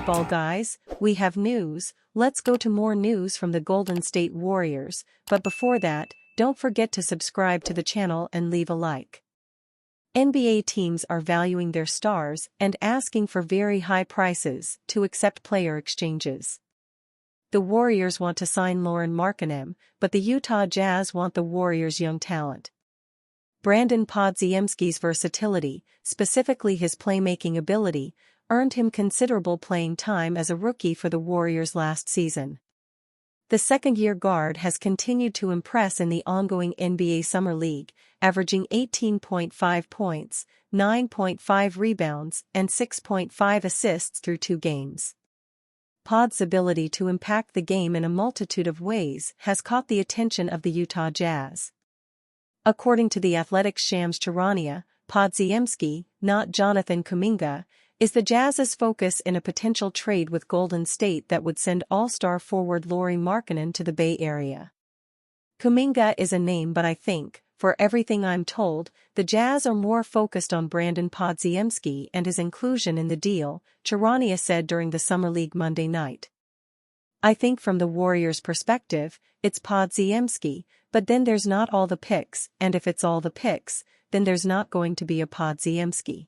basketball guys, we have news. Let's go to more news from the Golden State Warriors, but before that, don't forget to subscribe to the channel and leave a like. NBA teams are valuing their stars and asking for very high prices to accept player exchanges. The Warriors want to sign Lauri Markkanen, but the Utah Jazz want the Warriors' young talent. Brandon Podziemski's versatility, specifically his playmaking ability, earned him considerable playing time as a rookie for the Warriors last season. The second-year guard has continued to impress in the ongoing NBA Summer League, averaging 18.5 points, 9.5 rebounds, and 6.5 assists through 2 games. Pod's ability to impact the game in a multitude of ways has caught the attention of the Utah Jazz. According to the Athletic's Shams Charania, Podziemski, not Jonathan Kuminga, is the Jazz's focus in a potential trade with Golden State that would send all-star forward Lauri Markkanen to the Bay Area. Kuminga is a name, but I think, for everything I'm told, the Jazz are more focused on Brandon Podziemski and his inclusion in the deal, Charania said during the Summer League Monday night. I think from the Warriors' perspective, it's Podziemski, but then there's not all the picks, and if it's all the picks, then there's not going to be a Podziemski.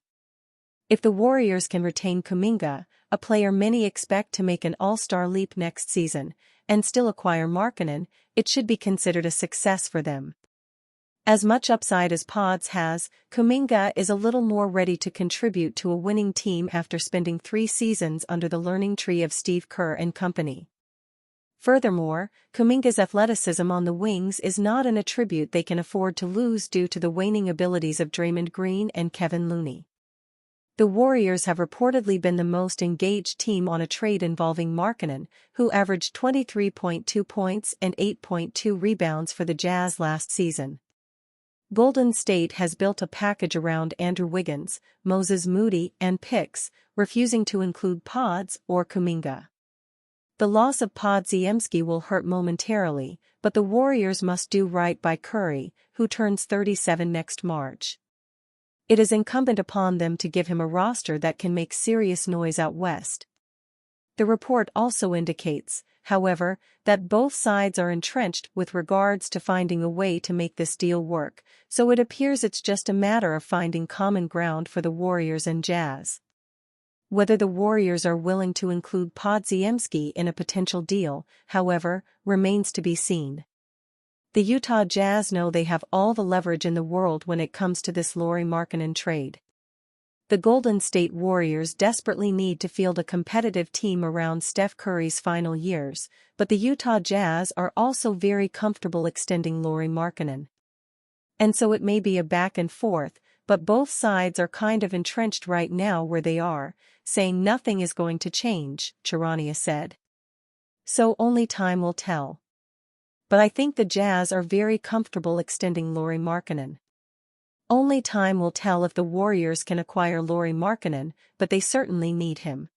If the Warriors can retain Kuminga, a player many expect to make an all-star leap next season, and still acquire Markkanen, it should be considered a success for them. As much upside as Pods has, Kuminga is a little more ready to contribute to a winning team after spending 3 seasons under the learning tree of Steve Kerr and company. Furthermore, Kuminga's athleticism on the wings is not an attribute they can afford to lose due to the waning abilities of Draymond Green and Kevin Looney. The Warriors have reportedly been the most engaged team on a trade involving Markkanen, who averaged 23.2 points and 8.2 rebounds for the Jazz last season. Golden State has built a package around Andrew Wiggins, Moses Moody, and picks, refusing to include Pods or Kuminga. The loss of Podziemski will hurt momentarily, but the Warriors must do right by Curry, who turns 37 next March. It is incumbent upon them to give him a roster that can make serious noise out west. The report also indicates, however, that both sides are entrenched with regards to finding a way to make this deal work, so it appears it's just a matter of finding common ground for the Warriors and Jazz. Whether the Warriors are willing to include Podziemski in a potential deal, however, remains to be seen. The Utah Jazz know they have all the leverage in the world when it comes to this Lauri Markkanen trade. The Golden State Warriors desperately need to field a competitive team around Steph Curry's final years, but the Utah Jazz are also very comfortable extending Lauri Markkanen. And so it may be a back and forth, but both sides are kind of entrenched right now where they are, saying nothing is going to change, Charania said. So only time will tell. But I think the Jazz are very comfortable extending Lauri Markkanen. Only time will tell if the Warriors can acquire Lauri Markkanen, but they certainly need him.